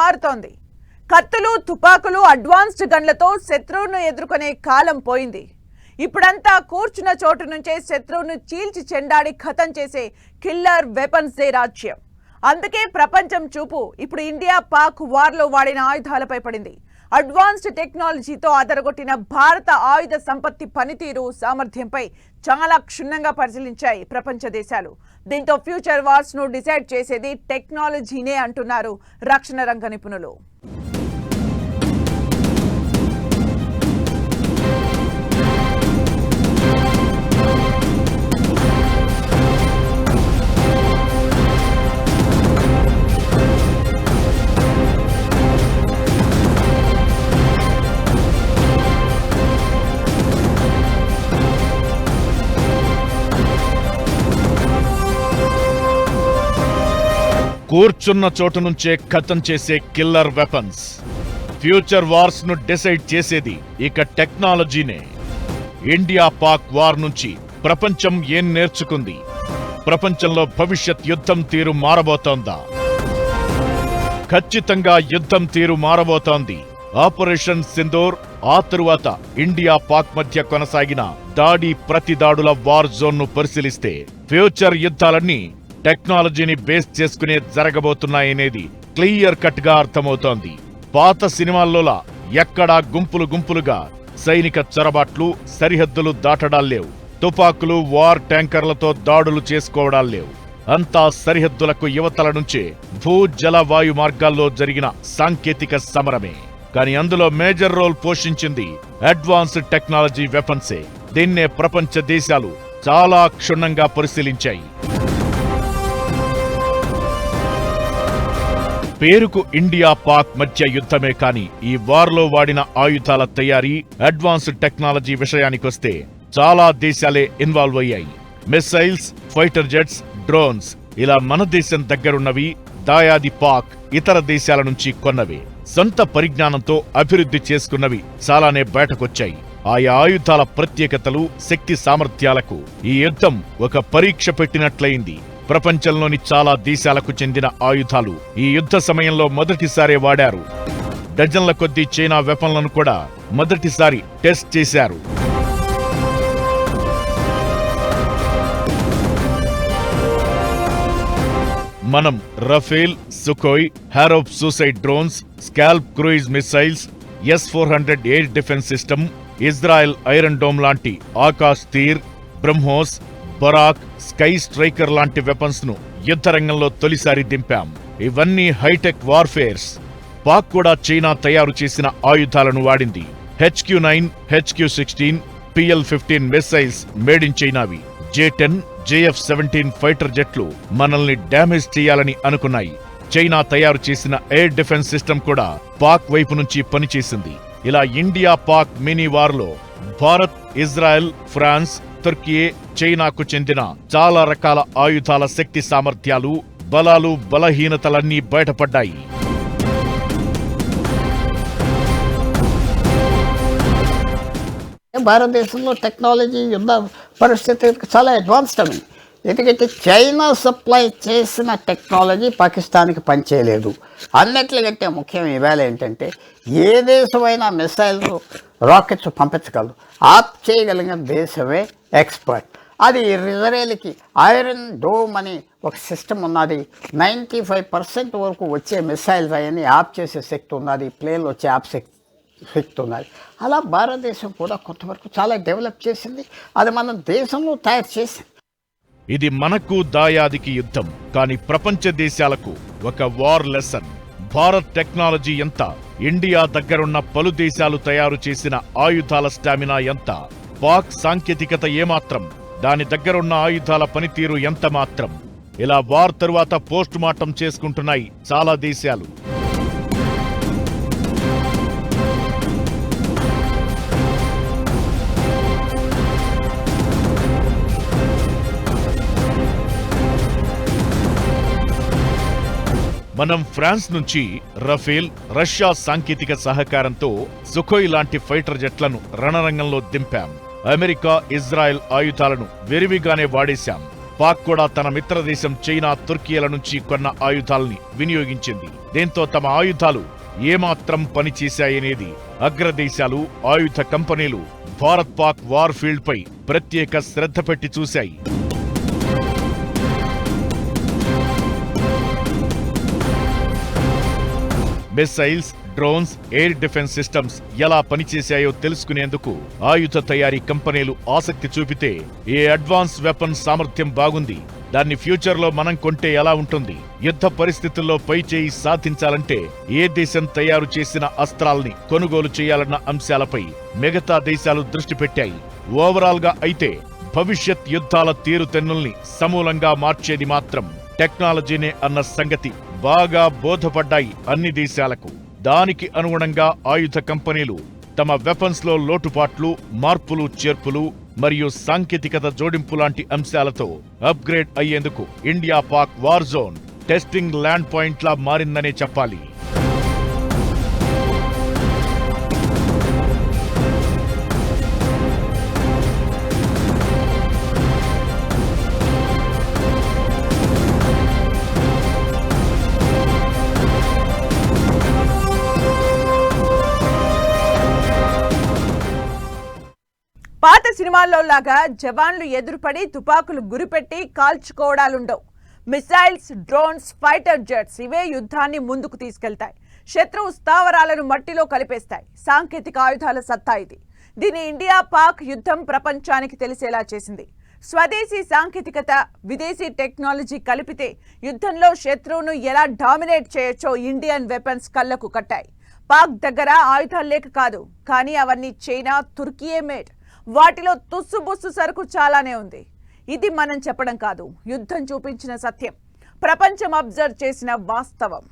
మారుతోంది. కత్తులు, తుపాకులు, అడ్వాన్స్డ్ గన్లతో శత్రువును ఎదుర్కొనే కాలం పోయింది. ఇప్పుడంతా కూర్చున్న చోటు నుంచే శత్రువును చీల్చి చెండాడి ఖతం చేసే కిల్లర్ వెపన్స్ దే రాజ్యం. అందుకే ప్రపంచం చూపు ఇప్పుడు ఇండియా పాక్ వార్లో వాడిన ఆయుధాలపై పడింది. అడ్వాన్స్డ్ టెక్నాలజీతో అదరగొట్టిన భారత ఆయుధ సంపత్తి పనితీరు, సామర్థ్యంపై చాలా క్షుణ్ణంగా పరిశీలించాయి ప్రపంచ దేశాలు. దీంతో ఫ్యూచర్ వార్స్ ను డిసైడ్ చేసేది టెక్నాలజీనే అంటున్నారు రక్షణ రంగ నిపుణులు. కూర్చున్న చోటు నుంచే ఖతం చేసే కిల్లర్ వెపన్స్. ఫ్యూచర్ వార్స్ ను డిసైడ్ చేసేది ఇక టెక్నాలజీనే. ఇండియా పాక్ వార్ నుంచి ప్రపంచం ఏం నేర్చుకుంది? ప్రపంచంలో భవిష్యత్ యుద్ధం తీరు మారబోతోందా? ఖచ్చితంగా యుద్ధం తీరు మారబోతోంది. ఆపరేషన్ సింధూర్, ఆ తరువాత ఇండియా పాక్ మధ్య కొనసాగిన దాడి ప్రతిదాడుల వార్ జోన్ ను పరిశీలిస్తే ఫ్యూచర్ యుద్ధాలన్నీ టెక్నాలజీని బేస్ చేసుకునే జరగబోతున్నాయనేది క్లియర్ కట్ గా అర్థమవుతోంది. పాత సినిమాల్లోలా ఎక్కడా గుంపులు గుంపులుగా సైనిక చొరబాట్లు, సరిహద్దులు దాటడాల్లేవు. తుపాకులు, వార్ ట్యాంకర్లతో దాడులు చేసుకోవడాల్లేవు. అంతా సరిహద్దులకు యువతల నుంచే భూ, జల, వాయు మార్గాల్లో జరిగిన సాంకేతిక సమరమే. కానీ అందులో మేజర్ రోల్ పోషించింది అడ్వాన్స్డ్ టెక్నాలజీ వెపన్సే. దీన్నే ప్రపంచ దేశాలు చాలా క్షుణ్ణంగా పరిశీలించాయి. పేరుకు ఇండియా పాక్ మధ్య యుద్ధమే కానీ ఈ వార్లో వాడిన ఆయుధాల తయారీ, అడ్వాన్స్డ్ టెక్నాలజీ విషయానికొస్తే చాలా దేశాలే ఇన్వాల్వ్ అయ్యాయి. మిస్సైల్స్, ఫైటర్ జెట్స్, డ్రోన్స్ ఇలా మన దేశం దగ్గరున్నవి, దాయాది పాక్ ఇతర దేశాల నుంచి కొన్నవే. సొంత పరిజ్ఞానంతో అభివృద్ధి చేసుకున్నవి చాలానే బయటకొచ్చాయి. ఆయా ఆయుధాల ప్రత్యేకతలు, శక్తి సామర్థ్యాలకు ఈ యుద్ధం ఒక పరీక్ష పెట్టినట్లయింది. ప్రపంచంలోని చాలా దేశాలకు చెందిన ఆయుధాలు ఈ యుద్ధ సమయంలో మొదటిసారే వాడారు. డజన్ల కొద్దీ చైనా వెపన్లను కూడా మొదటిసారి టెస్ట్ చేశారు. మనం Rafale, Sukhoi, Harop suicide drones, SCALP cruise missiles, S-400 air defence system, Israel Iron Dome లాంటి Akashteer, BrahMos, Barak, Sky Striker లాంటి వెపన్స్ ను యుద్ధరంగంలో తొలిసారి దింపాం. ఇవన్నీ హైటెక్ వార్ఫేర్స్. పాక్ కూడా చైనా తయారు చేసిన ఆయుధాలను వాడింది. HQ-9, HQ-16, PL-15 missiles made in చైనావి. J-10, JF-17 ఫైటర్ జెట్లు మనల్ని డ్యామేజ్ చేయాలని అనుకున్నాయి. చైనా తయారు చేసిన ఎయిర్ డిఫెన్స్ సిస్టమ్ కూడా పాక్ వైపు నుంచి పనిచేసింది. ఇలా ఇండియా పాక్ మినీ వార్లో భారత్, ఇజ్రాయెల్, ఫ్రాన్స్, తుర్కియే, చైనాకు చెందిన చాలా రకాల ఆయుధాల శక్తి సామర్థ్యాలు, బలాలు, బలహీనతలన్నీ బయటపడ్డాయి. భారతదేశంలో టెక్నాలజీ యుద్ధ పరిస్థితి చాలా అడ్వాన్స్డ్ ఉంది. ఎందుకంటే చైనా సప్లై చేసిన టెక్నాలజీ పాకిస్తాన్కి పనిచేయలేదు. అన్నిటికంటే ముఖ్యం ఇవాళ ఏంటంటే ఏ దేశమైనా మిసైల్, రాకెట్స్ పంపించగలదు. ఆప్ చేయగలిగిన దేశమే ఎక్స్పర్ట్. అది ఇజ్రాయెల్కి ఐరన్ డోమ్ అని ఒక సిస్టమ్ ఉన్నది. 95% వరకు వచ్చే మిసైల్స్ అవన్నీ ఆప్ చేసే శక్తి ఉన్నది. ప్లేన్లు వచ్చే ఆప్ శక్తి ఉన్నది. అలా భారతదేశం కూడా కొంతవరకు చాలా డెవలప్ చేసింది. అది మన దేశంలో తయారు చేసింది. ఇది మనకు దాయాదికి యుద్ధం, కానీ ప్రపంచ దేశాలకు ఒక వార్ లెసన్. భారత్ టెక్నాలజీ ఎంత, ఇండియా దగ్గరున్న పలు దేశాలు తయారు చేసిన ఆయుధాల స్టామినా ఎంత, పాక్ సాంకేతికత ఏమాత్రం, దాని దగ్గరున్న ఆయుధాల పనితీరు ఎంత మాత్రం, ఇలా వార్ తరువాత పోస్ట్ మార్టం చేసుకుంటున్నాయి చాలా దేశాలు. మనం ఫ్రాన్స్ నుంచి రఫేల్, రష్యా సాంకేతిక సహకారంతో సుఖోయ్ లాంటి ఫైటర్ జెట్లను రణరంగంలో దింపాం. అమెరికా, ఇజ్రాయెల్ ఆయుధాలను విరివిగానే వాడేశాం. పాక్ కూడా తన మిత్రదేశం చైనా, తుర్కీల నుంచి కొన్న ఆయుధాల్ని వినియోగించింది. దీంతో తమ ఆయుధాలు ఏమాత్రం పనిచేశాయనేది అగ్రదేశాలు, ఆయుధ కంపెనీలు భారత్ పాక్ వార్ ఫీల్డ్ పై ప్రత్యేక శ్రద్ధ పెట్టి చూశాయి. Missiles, drones, air defence systems ఎలా పనిచేశాయో తెలుసుకునేందుకు ఆయుధ తయారీ కంపెనీలు ఆసక్తి చూపితే, ఏ అడ్వాన్స్ వెపన్ సామర్థ్యం బాగుంది, దాన్ని ఫ్యూచర్లో మనం కొంటే ఎలా ఉంటుంది, యుద్ధ పరిస్థితుల్లో పైచేయి సాధించాలంటే ఏ దేశం తయారు చేసిన అస్త్రాల్ని కొనుగోలు చేయాలన్న అంశాలపై మిగతా దేశాలు దృష్టి పెట్టాయి. ఓవరాల్ గా అయితే భవిష్యత్ యుద్ధాల తీరుతెన్నుల్ని సమూలంగా మార్చేది మాత్రం టెక్నాలజీనే అన్న సంగతి బాగా బోధపడ్డాయి అన్ని దేశాలకు. దానికి అనుగుణంగా ఆయుధ కంపెనీలు తమ వెపన్స్ లో లోటుపాట్లు, మార్పులు, చేర్పులు మరియు సాంకేతికత జోడింపు లాంటి అంశాలతో అప్గ్రేడ్ అయ్యేందుకు India Pak war zone testing land పాయింట్లా మారిందనే చెప్పాలి. పాత సినిమాల్లో లాగా జవాన్లు ఎదురుపడి తుపాకులు గురిపెట్టి కాల్చుకోవడాలుండవు. మిసైల్స్, డ్రోన్స్, ఫైటర్ జెట్స్ ఇవే యుద్ధాన్ని ముందుకు తీసుకెళ్తాయి. శత్రువు స్థావరాలను మట్టిలో కలిపేస్తాయి. సాంకేతిక ఆయుధాల సత్తా ఇది. దీని ఇండియా పాక్ యుద్ధం ప్రపంచానికి తెలిసేలా చేసింది. స్వదేశీ సాంకేతికత, విదేశీ టెక్నాలజీ కలిపితే యుద్ధంలో శత్రువును ఎలా డామినేట్ చేయొచ్చో ఇండియన్ వెపన్స్ కళ్లకు కట్టాయి. పాక్ దగ్గర ఆయుధాలు లేక కాదు, కానీ అవన్నీ చైనా, తుర్కీయే మేడ్. వాటిలో తుస్సుబుస్సు సరుకు చాలానే ఉంది. ఇది మనం చెప్పడం కాదు, యుద్ధం చూపించిన సత్యం, ప్రపంచం అబ్జర్వ్ చేసిన వాస్తవం.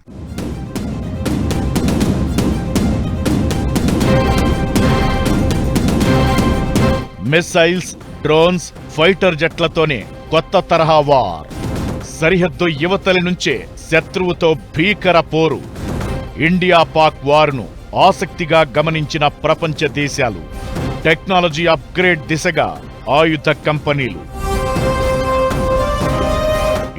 మిసైల్స్, డ్రోన్స్, ఫైటర్ జెట్లతోనే కొత్త తరహా వార్. సరిహద్దు యువతలి నుంచే శత్రువుతో భీకర పోరు. ఇండియా పాక్ వార్ను ఆసక్తిగా గమనించిన ప్రపంచ దేశాలు, టెక్నాలజీ అప్గ్రేడ్ దిశగా ఆయుధ కంపెనీలు.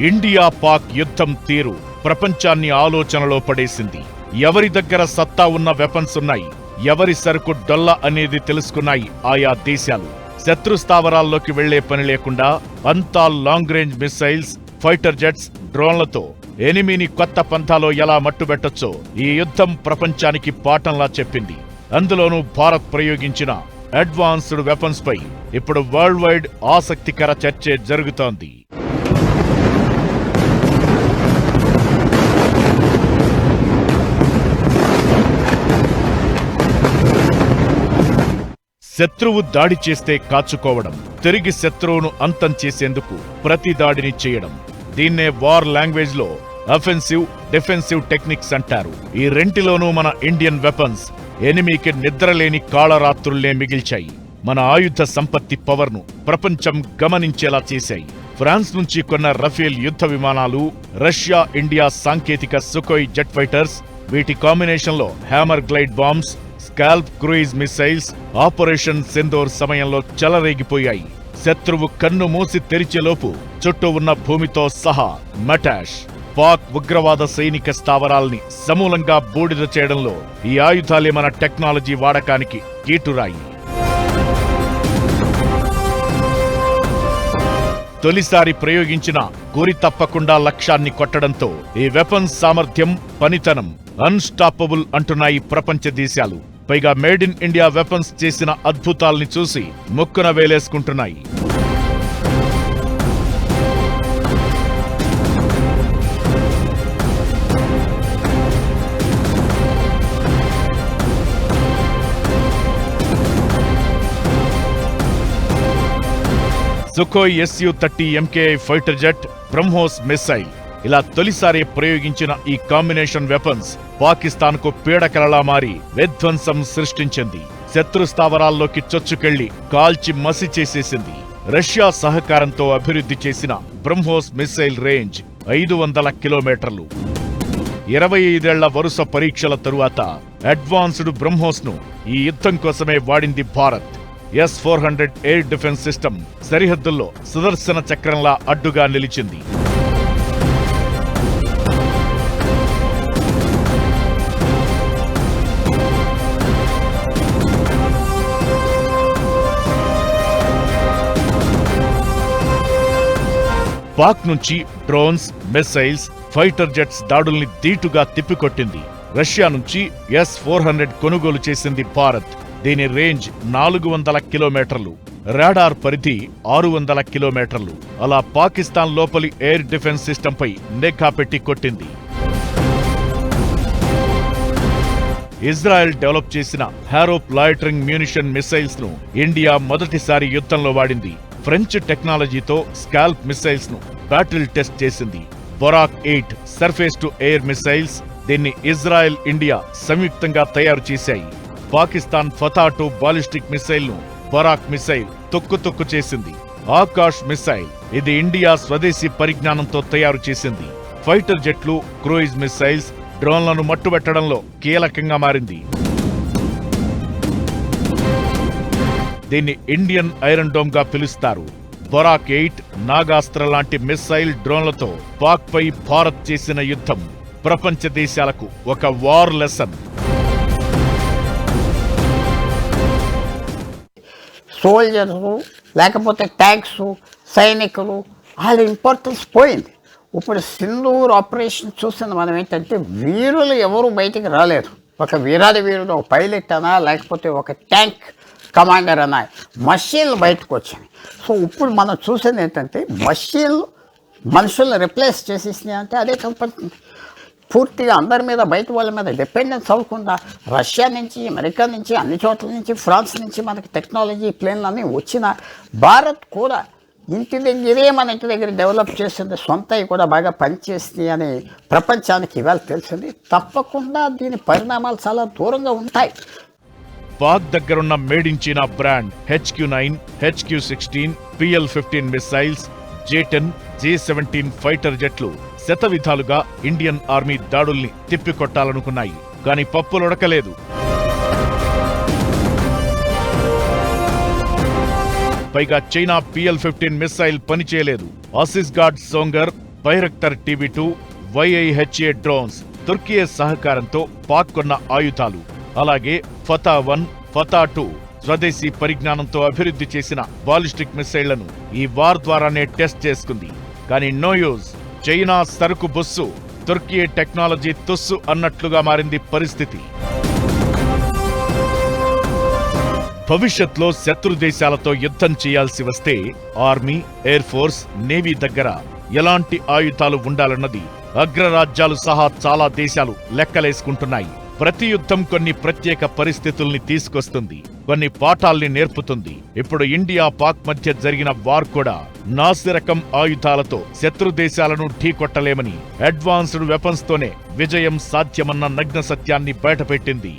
ఇండియా పాక్ యుద్ధం తీరు ప్రపంచాన్ని ఆలోచనలో పడేసింది. ఎవరి దగ్గర సత్తా ఉన్న వెపన్స్ ఉన్నాయి, ఎవరి సరుకు డొల్ల అనేది తెలుసుకున్నాయి ఆయా దేశాలు. శత్రు స్థావరాల్లోకి వెళ్లే పని లేకుండా అంతా long range missiles, fighter jets, డ్రోన్లతో ఎనిమిని కొత్త పంథాలో ఎలా మట్టుబెట్టొచ్చో ఈ యుద్ధం ప్రపంచానికి పాఠంలా చెప్పింది. అందులోనూ భారత్ ప్రయోగించిన అడ్వాన్స్డ్ వెపన్స్ పై ఇప్పుడు వరల్డ్ వైడ్ ఆసక్తికర చర్చే జరుగుతోంది. శత్రువు దాడి చేస్తే కాచుకోవడం, తిరిగి శత్రువును అంతం చేసేందుకు ప్రతి దాడిని చేయడం. దీన్నే వార్ లాంగ్వేజ్ లో అఫెన్సివ్, డిఫెన్సివ్ టెక్నిక్స్ అంటారు. ఈ రెంటిలోనూ మన ఇండియన్ వెపన్స్ ఎనిమికి నిద్రలేని కాళరాత్రుల్నే మిగిల్చాయి. మన ఆయుధ సంపత్తి పవర్ను ప్రపంచం గమనించేలా చేశాయి. ఫ్రాన్స్ నుంచి కొన్న రఫేల్ యుద్ధ విమానాలు, రష్యా, ఇండియా సాంకేతిక సుకోయ్ జెట్ ఫైటర్స్, వీటి కాంబినేషన్లో hammer glide bombs, SCALP cruise missiles operation Sindoor సమయంలో చెలరేగిపోయాయి. శత్రువు కన్ను మూసి తెరిచేలోపు చుట్టూ ఉన్న భూమితో సహా మటాష్. పాక్ ఉగ్రవాద సైనిక స్థావరాల్ని సమూలంగా బూడిద చేయడంలో ఈ ఆయుధాలే మన టెక్నాలజీ వాడకానికి కీటురాయి. తొలిసారి ప్రయోగించిన గురి తప్పకుండా లక్ష్యాన్ని కొట్టడంతో ఈ వెపన్స్ సామర్థ్యం, పనితనం అన్స్టాపబుల్ అంటున్నాయి ప్రపంచ దేశాలు. పైగా మేడ్ ఇన్ ఇండియా వెపన్స్ చేసిన అద్భుతాల్ని చూసి ముక్కున వేలేసుకుంటున్నాయి. Sukhoi SU-30 MKI fighter jet, BrahMos missile ఇలా తొలిసారి ప్రయోగించిన ఈ కాంబినేషన్ వెపన్స్ పాకిస్తాన్కు పీడకలలా మారి విధ్వంసం సృష్టించింది. శత్రు స్థావరాల్లోకి చొచ్చుకెళ్లి కాల్చి మసి చేసేసింది. రష్యా సహకారంతో అభివృద్ధి చేసిన బ్రహ్మోస్ మిసైల్ రేంజ్ 500 కిలోమీటర్లు. 25 ఏళ్ల వరుస పరీక్షల తరువాత అడ్వాన్స్డ్ బ్రహ్మోస్ ను ఈ యుద్ధం కోసమే వాడింది Bharat. S-400 air defence system సరిహద్దుల్లో సుదర్శన చక్రంలా అడ్డుగా నిలిచింది. పాక్ నుంచి డ్రోన్స్, మిస్సైల్స్, ఫైటర్ జెట్స్ దాడుల్ని ధీటుగా తిప్పికొట్టింది. రష్యా నుంచి S-400 కొనుగోలు చేసింది భారత్. దీని రేంజ్ 400 కిలోమీటర్లు, రాడార్ పరిధి 600 కిలోమీటర్లు. అలా పాకిస్తాన్ లోపలి ఎయిర్ డిఫెన్స్ సిస్టంపై నిఘా పెట్టి కొట్టింది. ఇజ్రాయెల్ డెవలప్ చేసిన హారోప్ లాయిటరింగ్ మ్యూనిషన్ మిసైల్స్ ను ఇండియా మొదటిసారి యుద్ధంలో వాడింది. ఫ్రెంచ్ టెక్నాలజీతో స్కాల్ప్ మిసైల్స్ ను బ్యాటిల్ టెస్ట్ చేసింది. బొరాక్ 8 సర్ఫేస్ టు ఎయిర్ మిసైల్స్, దీన్ని ఇజ్రాయెల్, ఇండియా సంయుక్తంగా తయారు చేశాయి. పాకిస్తాన్ ఫతా-2 బాలిస్టిక్ మిసైల్ ను బొరాక్ మిసైల్ తొక్కు చేసింది. ఆకాష్ మిసైల్, ఇది ఇండియా స్వదేశీ పరిజ్ఞానంతో తయారు చేసింది. ఫైటర్ జెట్లు, క్రూయిజ్ మిసైల్స్, డ్రోన్లను మట్టుబెట్టడంలో కీలకంగా మారింది. దీన్ని ఇండియన్ ఐరన్ డోమ్ గా పిలుస్తారు. బొరాక్ 8 నాగాస్త్ర లాంటి మిస్సైల్ డ్రోన్లతో పాక్ పై భారత్ చేసిన యుద్ధం ప్రపంచ దేశాలకు ఒక వార్ లెసన్. సోల్జర్సు లేకపోతే ట్యాంక్స్, సైనికులు వాళ్ళ ఇంపార్టెన్స్ పోయింది. ఇప్పుడు సింధూర్ ఆపరేషన్ చూసిన మనం ఏంటంటే వీరులు ఎవరు బయటికి రాలేరు. ఒక వీరాది వీరుడు, ఒక పైలట్ అనా లేకపోతే ఒక ట్యాంక్ కమాండర్ అన్న మషీన్లు బయటకు వచ్చాయి. సో ఇప్పుడు మనం చూసేది ఏంటంటే మషీన్లు మనుషులను రిప్లేస్ చేసేసినాయి అంటే అదే కనపడుతుంది. పూర్తిగా అందరి మీద, బయట వాళ్ళ మీద డిపెండెన్స్ అవ్వకుండా రష్యా నుంచి, అమెరికా నుంచి, అన్ని చోట్ల నుంచి, ఫ్రాన్స్ నుంచి మనకి టెక్నాలజీ ప్లేన్లు అన్నీ వచ్చిన భారత్ కూడా ఇంటి దగ్గర డెవలప్ చేసింది, సొంతవి కూడా బాగా పనిచేస్తుంది అని ప్రపంచానికి ఇవాళ తెలిసింది. తప్పకుండా దీని పరిణామాలు చాలా దూరంగా ఉంటాయి. పాక్ దగ్గరున్న made in China brand HQ-9, HQ-16, PL-15 missiles, J-10, J-17 fighter జెట్లు శతవిధాలుగా ఇండియన్ ఆర్మీ దాడుల్ని తిప్పికొట్టాలనుకున్నాయి. కాని పప్పులొడకలేదు. పైగా చైనా PL-15 మిసైల్ పనిచేయలేదు. Asisguard Songar, Bayraktar TB2, YIHA drones Turkey సహకారంతో పాక్ కొన్న ఆయుధాలు. అలాగే ఫతా-1, ఫతా-2 స్వదేశీ పరిజ్ఞానంతో అభివృద్ధి చేసిన బాలిస్టిక్ మిసైళ్లను ఈ వార్ ద్వారానే టెస్ట్ చేసుకుంది. కానీ నో యూజ్. చైనా సరుకు బొస్సు, తుర్కీ టెక్నాలజీ తుస్సు అన్నట్లుగా మారింది పరిస్థితి. భవిష్యత్లో శత్రు దేశాలతో యుద్ధం చేయాల్సి వస్తే ఆర్మీ, ఎయిర్ ఫోర్స్, నేవీ దగ్గర ఎలాంటి ఆయుధాలు ఉండాలన్నది అగ్రరాజ్యాలు సహా చాలా దేశాలు లెక్కలేసుకుంటున్నాయి. ప్రతి యుద్ధం కొన్ని ప్రత్యేక పరిస్థితుల్ని తీసుకొస్తుంది, కొన్ని పాఠాల్ని నేర్పుతుంది. ఇప్పుడు ఇండియా పాక్ మధ్య జరిగిన వార్ కూడా నాసిరకం ఆయుధాలతో శత్రు దేశాలను ఢీకొట్టలేమని, అడ్వాన్స్డ్ వెపన్స్ తోనే విజయం సాధ్యమన్న నగ్న సత్యాన్ని బయటపెట్టింది.